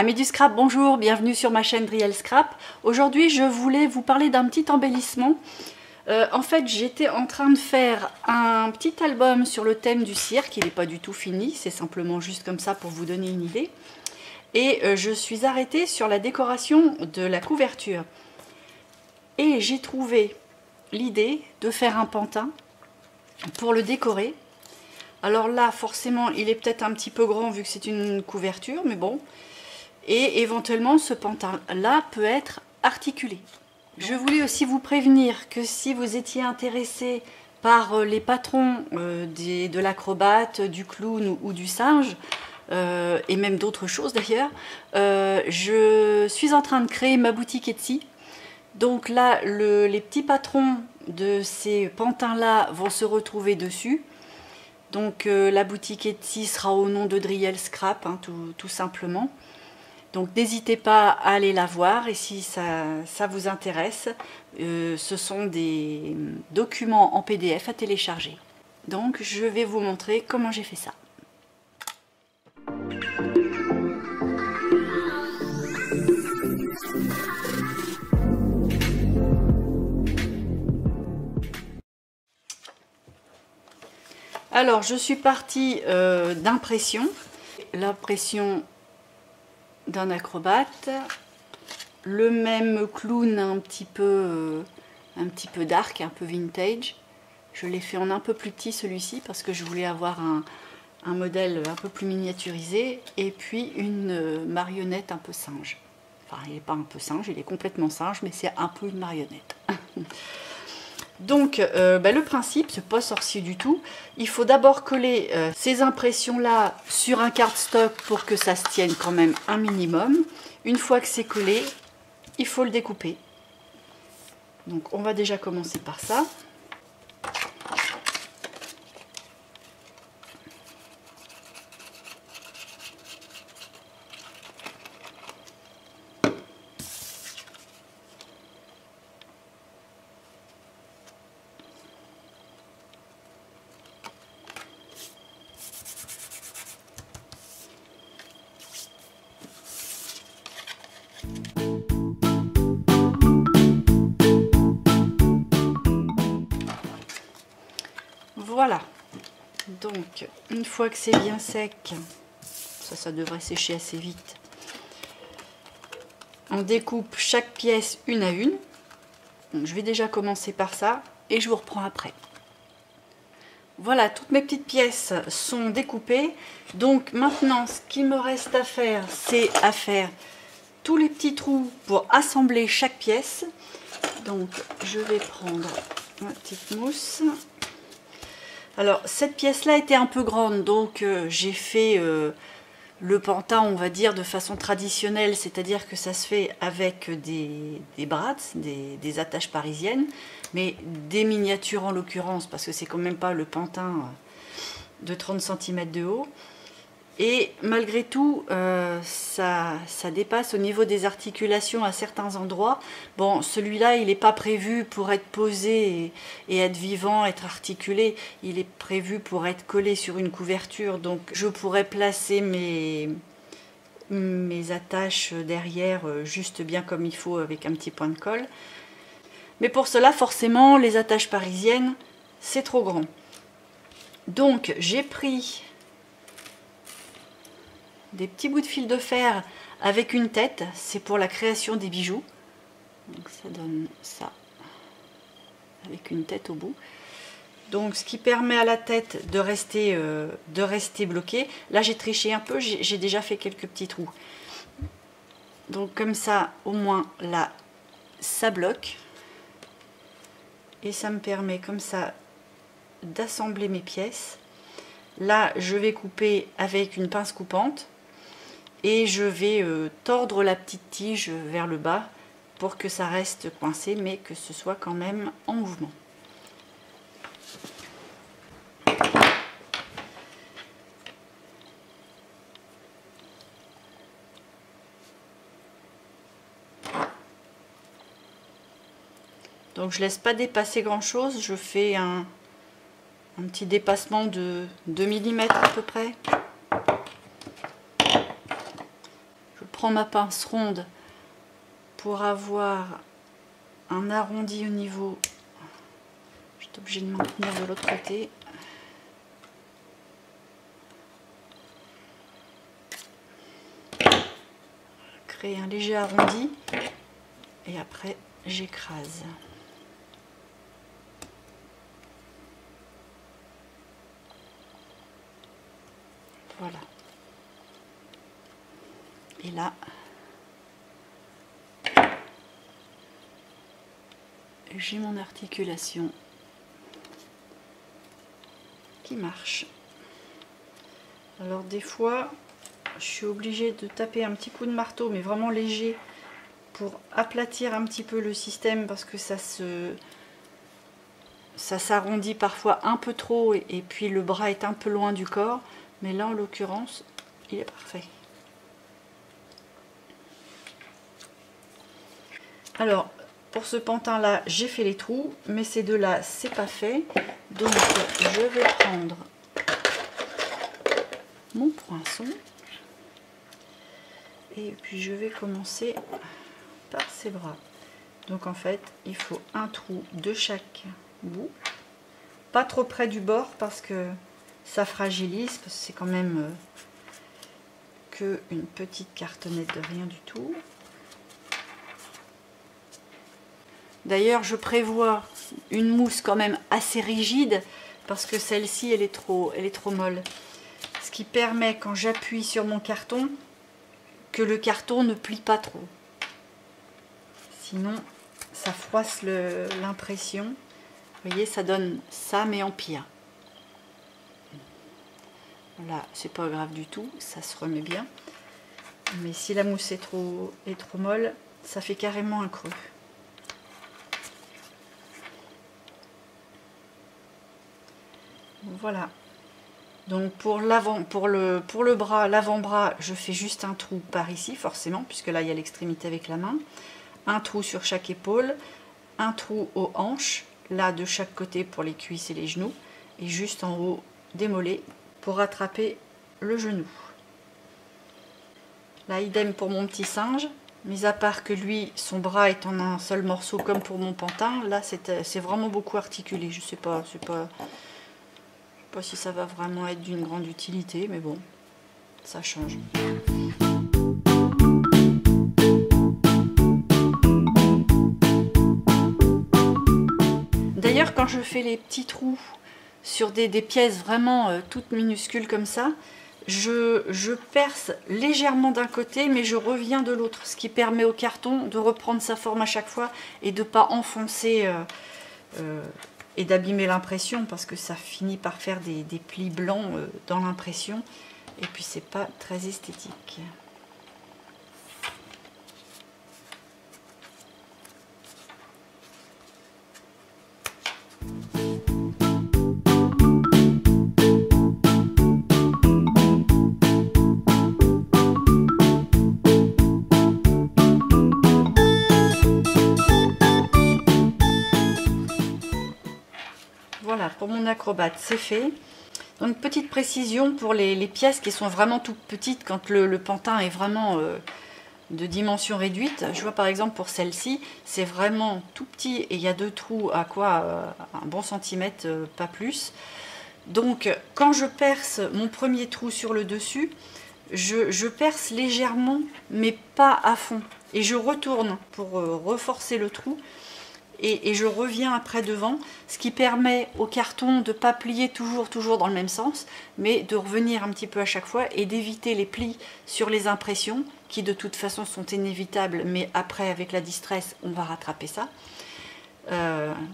Amis du scrap, bonjour, bienvenue sur ma chaîne Driel Scrap. Aujourd'hui, je voulais vous parler d'un petit embellissement. En fait, j'étais en train de faire un petit album sur le thème du cirque. Il n'est pas du tout fini, c'est simplement juste comme ça pour vous donner une idée. Et je suis arrêtée sur la décoration de la couverture. Et j'ai trouvé l'idée de faire un pantin pour le décorer. Alors là, forcément, il est peut-être un petit peu grand vu que c'est une couverture, mais bon. Et éventuellement, ce pantin-là peut être articulé. Je voulais aussi vous prévenir que si vous étiez intéressé par les patrons de l'acrobate, du clown ou du singe, et même d'autres choses d'ailleurs, je suis en train de créer ma boutique Etsy. Donc là, les petits patrons de ces pantins-là vont se retrouver dessus. Donc la boutique Etsy sera au nom de Driel Scrap, hein, tout simplement. Donc n'hésitez pas à aller la voir et si ça vous intéresse, ce sont des documents en PDF à télécharger. Donc je vais vous montrer comment j'ai fait ça. Alors je suis partie d'impression, l'impression d'un acrobate, le même clown un petit peu dark, un peu vintage. Je l'ai fait en un peu plus petit celui-ci parce que je voulais avoir un modèle un peu plus miniaturisé et puis une marionnette un peu singe. Enfin, il n'est pas un peu singe, il est complètement singe, mais c'est un peu une marionnette. Donc le principe, c'est pas sorcier du tout. Il faut d'abord coller ces impressions-là sur un cardstock pour que ça se tienne quand même un minimum. Une fois que c'est collé, il faut le découper. Donc on va déjà commencer par ça. Voilà, donc une fois que c'est bien sec, ça devrait sécher assez vite, on découpe chaque pièce une à une. Donc, je vais déjà commencer par ça et je vous reprends après. Voilà, toutes mes petites pièces sont découpées. Donc maintenant, ce qu'il me reste à faire, c'est à faire tous les petits trous pour assembler chaque pièce. Donc je vais prendre ma petite mousse. Alors cette pièce-là était un peu grande, donc j'ai fait le pantin, on va dire, de façon traditionnelle, c'est-à-dire que ça se fait avec des brades, des attaches parisiennes, mais des miniatures en l'occurrence, parce que c'est quand même pas le pantin de 30 cm de haut. Et malgré tout, ça dépasse au niveau des articulations à certains endroits. Bon, celui-là, il n'est pas prévu pour être posé et être vivant, être articulé. Il est prévu pour être collé sur une couverture. Donc, je pourrais placer mes attaches derrière juste bien comme il faut avec un petit point de colle. Mais pour cela, forcément, les attaches parisiennes, c'est trop grand. Donc, j'ai pris des petits bouts de fil de fer avec une tête, c'est pour la création des bijoux. Donc ça donne ça, avec une tête au bout. Donc ce qui permet à la tête de rester bloquée. Là j'ai triché un peu, j'ai déjà fait quelques petits trous. Donc comme ça, au moins là, ça bloque. Et ça me permet comme ça d'assembler mes pièces. Là je vais couper avec une pince coupante. Et je vais tordre la petite tige vers le bas pour que ça reste coincé, mais que ce soit quand même en mouvement. Donc je laisse pas dépasser grand chose, je fais un petit dépassement de 2 mm à peu près. prends ma pince ronde pour avoir un arrondi au niveau. Je suis obligée de maintenir de l'autre côté. Créer un léger arrondi et après j'écrase. Voilà. Et là, j'ai mon articulation qui marche. Alors des fois, je suis obligée de taper un petit coup de marteau, mais vraiment léger, pour aplatir un petit peu le système, parce que ça s'arrondit parfois un peu trop, et puis le bras est un peu loin du corps. Mais là, en l'occurrence, il est parfait. Alors, pour ce pantin-là, j'ai fait les trous, mais ces deux-là, c'est pas fait. Donc, je vais prendre mon poinçon. Et puis, je vais commencer par ces bras. Donc, en fait, il faut un trou de chaque bout. Pas trop près du bord, parce que ça fragilise, parce que c'est quand même que une petite cartonnette de rien du tout. D'ailleurs, je prévois une mousse quand même assez rigide, parce que celle-ci, elle est trop molle. Ce qui permet, quand j'appuie sur mon carton, que le carton ne plie pas trop. Sinon, ça froisse l'impression. Vous voyez, ça donne ça, mais en pire. Là, c'est pas grave du tout, ça se remet bien. Mais si la mousse est trop molle, ça fait carrément un creux. Voilà. Donc pour le bras, l'avant-bras, je fais juste un trou par ici, forcément, puisque là il y a l'extrémité avec la main. Un trou sur chaque épaule, un trou aux hanches, là de chaque côté pour les cuisses et les genoux, et juste en haut des mollets pour rattraper le genou. Là, idem pour mon petit singe, mis à part que lui, son bras est en un seul morceau comme pour mon pantin. Là, c'est vraiment beaucoup articulé. Je sais pas si ça va vraiment être d'une grande utilité, mais bon, ça change. D'ailleurs, quand je fais les petits trous sur des pièces vraiment toutes minuscules comme ça, je perce légèrement d'un côté, mais je reviens de l'autre, ce qui permet au carton de reprendre sa forme à chaque fois et de ne pas enfoncer et d'abîmer l'impression, parce que ça finit par faire des plis blancs dans l'impression, et puis c'est pas très esthétique. Voilà, pour mon acrobate, c'est fait. Donc, petite précision pour les pièces qui sont vraiment toutes petites, quand le pantin est vraiment de dimension réduite. Je vois par exemple pour celle-ci, c'est vraiment tout petit et il y a deux trous à quoi un bon centimètre, pas plus. Donc, quand je perce mon premier trou sur le dessus, je perce légèrement, mais pas à fond. Et je retourne pour reforcer le trou. Et je reviens après devant, ce qui permet au carton de ne pas plier toujours dans le même sens, mais de revenir un petit peu à chaque fois et d'éviter les plis sur les impressions, qui de toute façon sont inévitables, mais après avec la distress, on va rattraper ça. Vous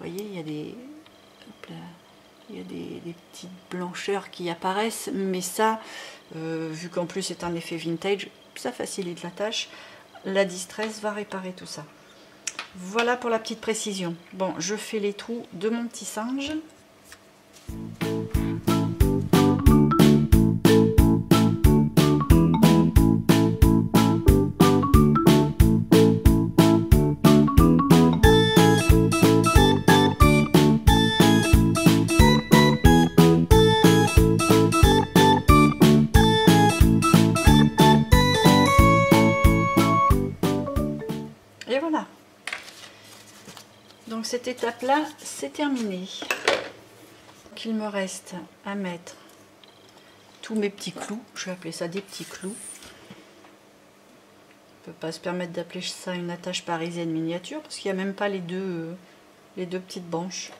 voyez, il y a des petites blancheurs qui apparaissent, mais ça, vu qu'en plus c'est un effet vintage, ça facilite la tâche. La distress va réparer tout ça. Voilà pour la petite précision. Bon, je fais les trous de mon petit singe. Donc cette étape-là, c'est terminé. Donc, il me reste à mettre tous mes petits clous. Je vais appeler ça des petits clous. On ne peut pas se permettre d'appeler ça une attache parisienne miniature parce qu'il n'y a même pas les deux petites branches.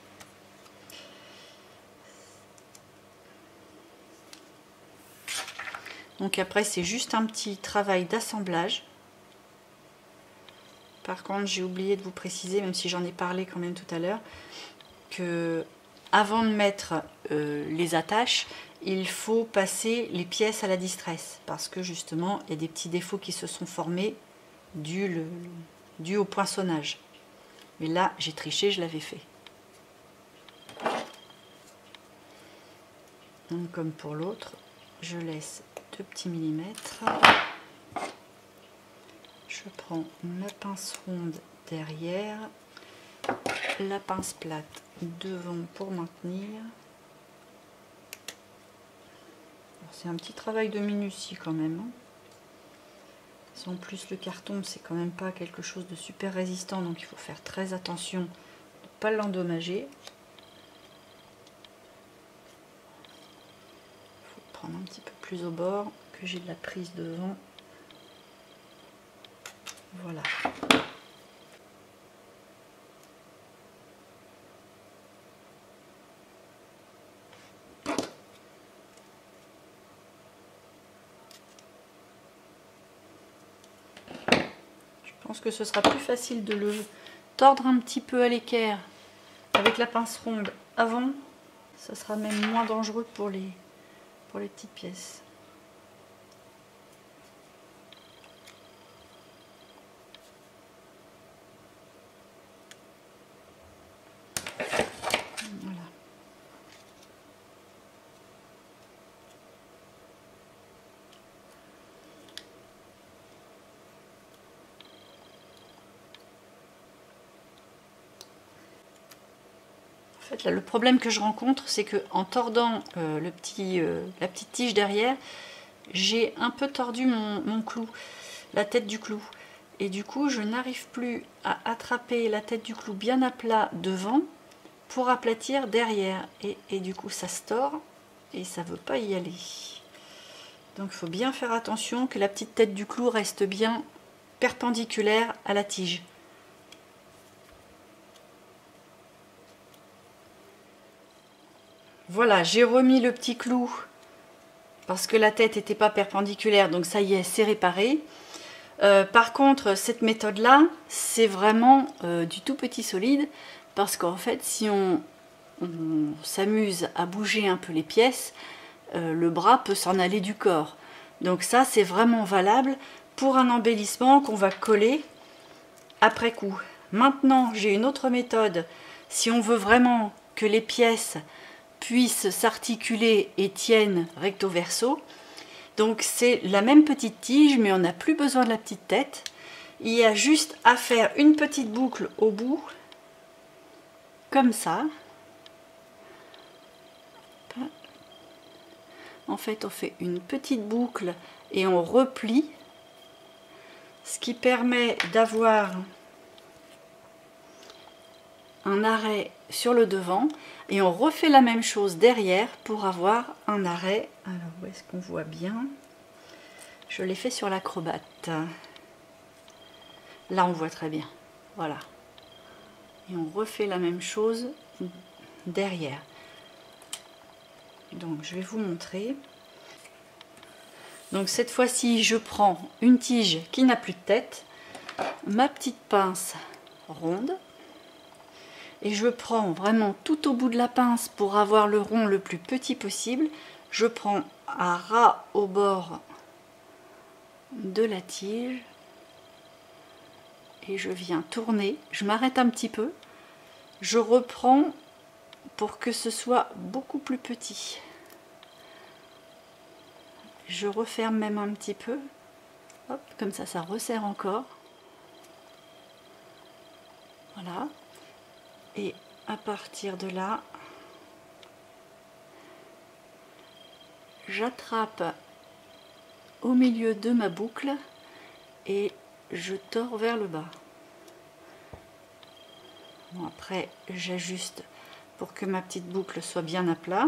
Donc après c'est juste un petit travail d'assemblage. Par contre j'ai oublié de vous préciser, même si j'en ai parlé quand même tout à l'heure, que avant de mettre les attaches, il faut passer les pièces à la distress parce que justement il y a des petits défauts qui se sont formés dû au poinçonnage. Mais là j'ai triché, je l'avais fait. Donc comme pour l'autre, je laisse 2 petits millimètres. Je prends ma pince ronde derrière, la pince plate devant pour maintenir. C'est un petit travail de minutie quand même. En plus le carton c'est quand même pas quelque chose de super résistant, donc il faut faire très attention de ne pas l'endommager. Il faut prendre un petit peu plus au bord, que j'ai de la prise devant. Voilà. Je pense que ce sera plus facile de le tordre un petit peu à l'équerre avec la pince ronde avant. Ça sera même moins dangereux pour les petites pièces. Voilà. En fait, là, le problème que je rencontre, c'est que en tordant la petite tige derrière, j'ai un peu tordu mon clou, la tête du clou. Et du coup, je n'arrive plus à attraper la tête du clou bien à plat devant pour aplatir derrière. Et du coup, ça se tord et ça ne veut pas y aller. Donc, il faut bien faire attention que la petite tête du clou reste bien perpendiculaire à la tige. Voilà, j'ai remis le petit clou parce que la tête n'était pas perpendiculaire, donc ça y est, c'est réparé. Par contre, cette méthode-là, c'est vraiment du tout petit solide, parce qu'en fait, si on s'amuse à bouger un peu les pièces, le bras peut s'en aller du corps. Donc ça, c'est vraiment valable pour un embellissement qu'on va coller après coup. Maintenant, j'ai une autre méthode. Si on veut vraiment que les pièces puissent s'articuler et tiennent recto verso, donc c'est la même petite tige, mais on n'a plus besoin de la petite tête. Il y a juste à faire une petite boucle au bout, comme ça. En fait, on fait une petite boucle et on replie, ce qui permet d'avoir un arrêt sur le devant, et on refait la même chose derrière pour avoir un arrêt. Alors où est-ce qu'on voit bien? Je l'ai fait sur l'acrobate. Là on voit très bien. Voilà. Et on refait la même chose derrière. Donc je vais vous montrer. Donc cette fois-ci je prends une tige qui n'a plus de tête, ma petite pince ronde, et je prends vraiment tout au bout de la pince pour avoir le rond le plus petit possible. Je prends à ras au bord de la tige et je viens tourner. Je m'arrête un petit peu, je reprends pour que ce soit beaucoup plus petit. Je referme même un petit peu. Hop, comme ça, ça resserre encore. Voilà. Et à partir de là, j'attrape au milieu de ma boucle et je tords vers le bas. Bon, après, j'ajuste pour que ma petite boucle soit bien à plat.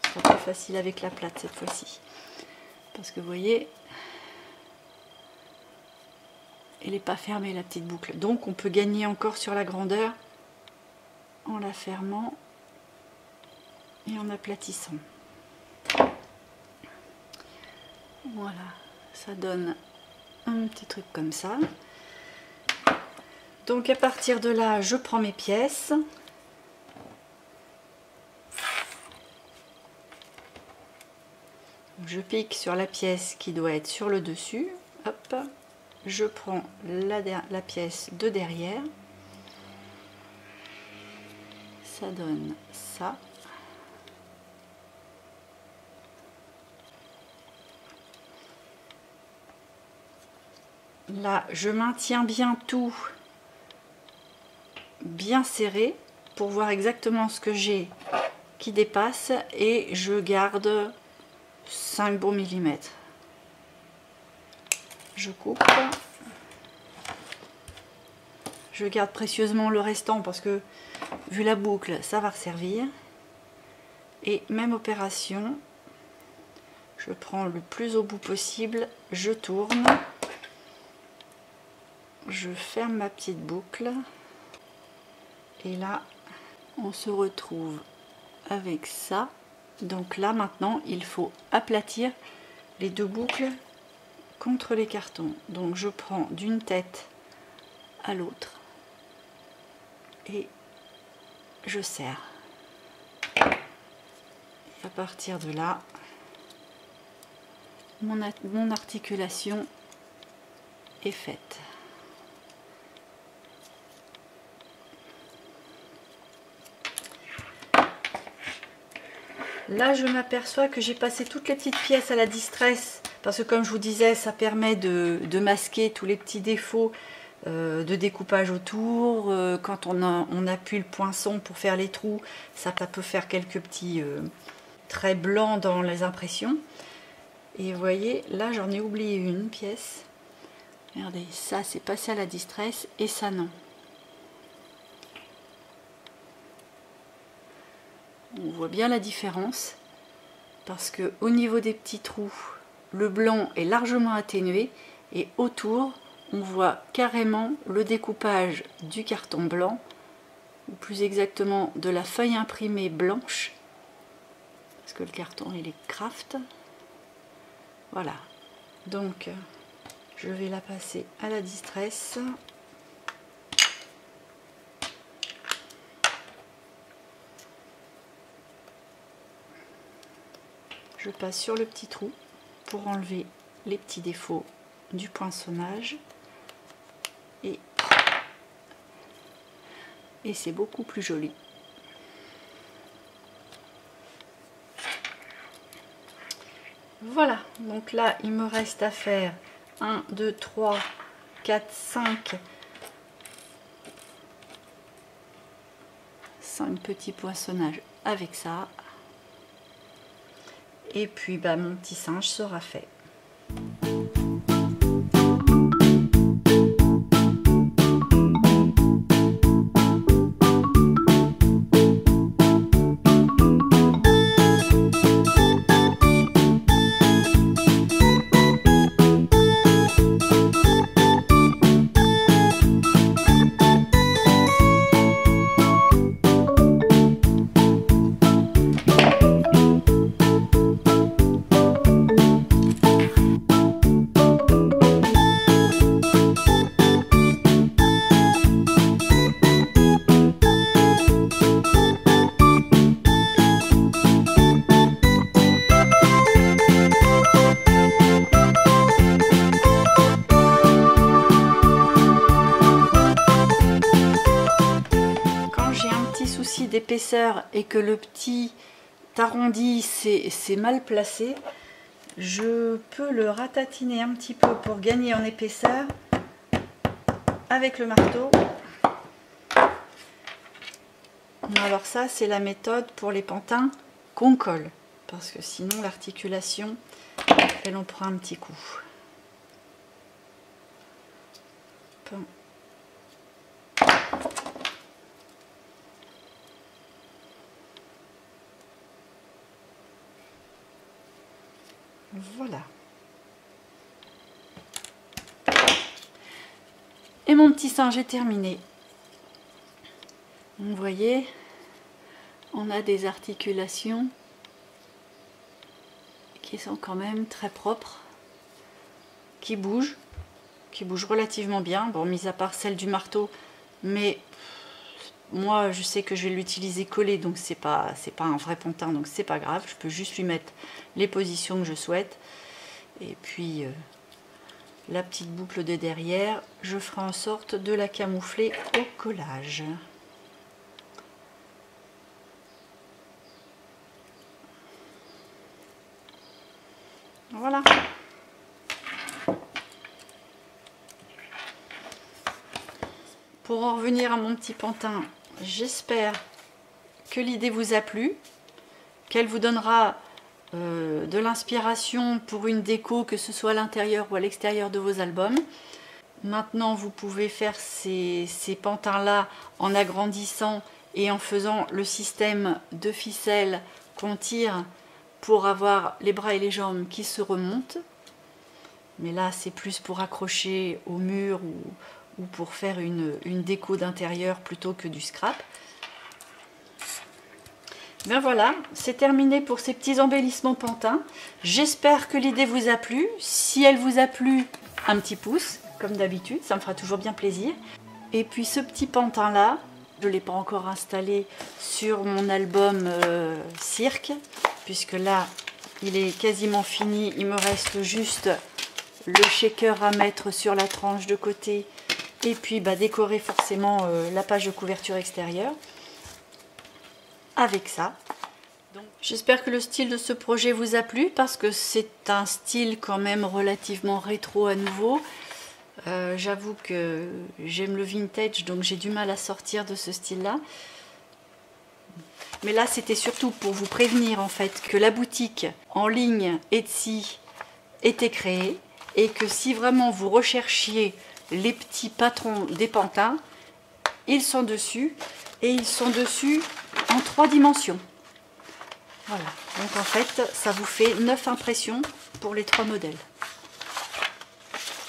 Ce sera plus facile avec la plate cette fois-ci. Parce que vous voyez, elle n'est pas fermée la petite boucle. Donc on peut gagner encore sur la grandeur en la fermant et en aplatissant. Voilà, ça donne un petit truc comme ça. Donc à partir de là, je prends mes pièces. Je pique sur la pièce qui doit être sur le dessus. Hop, je prends la pièce de derrière. Ça donne ça. Là, je maintiens bien tout bien serré pour voir exactement ce que j'ai qui dépasse et je garde 5 bons millimètres. Je coupe. Je garde précieusement le restant parce que vu la boucle, ça va resservir. Et même opération, je prends le plus au bout possible, je tourne, je ferme ma petite boucle. Et là, on se retrouve avec ça. Donc là, maintenant, il faut aplatir les deux boucles contre les cartons. Donc je prends d'une tête à l'autre et je serre. Et à partir de là, mon articulation est faite. Là, je m'aperçois que j'ai passé toutes les petites pièces à la distress parce que, comme je vous disais, ça permet de masquer tous les petits défauts de découpage autour. Quand on appuie le poinçon pour faire les trous, ça peut faire quelques petits traits blancs dans les impressions. Et vous voyez, là, j'en ai oublié une pièce. Regardez, ça, c'est passé à la distress et ça, non. On voit bien la différence parce que au niveau des petits trous, le blanc est largement atténué et autour, on voit carrément le découpage du carton blanc, ou plus exactement de la feuille imprimée blanche, parce que le carton il est craft. Voilà, donc je vais la passer à la distress. Je passe sur le petit trou pour enlever les petits défauts du poinçonnage et c'est beaucoup plus joli. Voilà, donc là il me reste à faire 1, 2, 3, 4, 5 petits poinçonnages avec ça. Et puis bah, mon petit singe sera fait. D'épaisseur et que le petit arrondi c'est mal placé, je peux le ratatiner un petit peu pour gagner en épaisseur avec le marteau. Alors ça c'est la méthode pour les pantins qu'on colle parce que sinon l'articulation elle en prend un petit coup. Bon. Voilà. Et mon petit singe est terminé. Vous voyez, on a des articulations qui sont quand même très propres, qui bougent relativement bien, bon, mis à part celle du marteau, mais moi je sais que je vais l'utiliser collé, donc c'est pas un vrai pantin, donc c'est pas grave, je peux juste lui mettre les positions que je souhaite. Et puis la petite boucle de derrière, je ferai en sorte de la camoufler au collage. Voilà. Pour en revenir à mon petit pantin, j'espère que l'idée vous a plu, qu'elle vous donnera de l'inspiration pour une déco, que ce soit à l'intérieur ou à l'extérieur de vos albums. Maintenant, vous pouvez faire ces pantins-là en agrandissant et en faisant le système de ficelle qu'on tire pour avoir les bras et les jambes qui se remontent. Mais là, c'est plus pour accrocher au mur ou pour faire une déco d'intérieur plutôt que du scrap. Ben voilà, c'est terminé pour ces petits embellissements pantins. J'espère que l'idée vous a plu. Si elle vous a plu, un petit pouce, comme d'habitude, ça me fera toujours bien plaisir. Et puis ce petit pantin là, je ne l'ai pas encore installé sur mon album cirque, puisque là, il est quasiment fini. Il me reste juste le shaker à mettre sur la tranche de côté et puis décorer forcément la page de couverture extérieure avec ça. J'espère que le style de ce projet vous a plu, parce que c'est un style quand même relativement rétro à nouveau. J'avoue que j'aime le vintage, donc j'ai du mal à sortir de ce style là. Mais là c'était surtout pour vous prévenir en fait que la boutique en ligne Etsy était créée, et que si vraiment vous recherchiez les petits patrons des pantins, ils sont dessus, et ils sont dessus en 3 dimensions. Voilà, donc en fait ça vous fait 9 impressions pour les 3 modèles.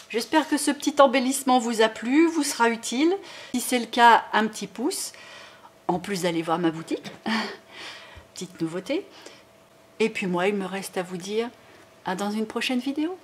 J'espère que ce petit embellissement vous a plu, vous sera utile. Si c'est le cas, un petit pouce, en plus d'aller voir ma boutique, petite nouveauté. Et puis moi, il me reste à vous dire à dans une prochaine vidéo.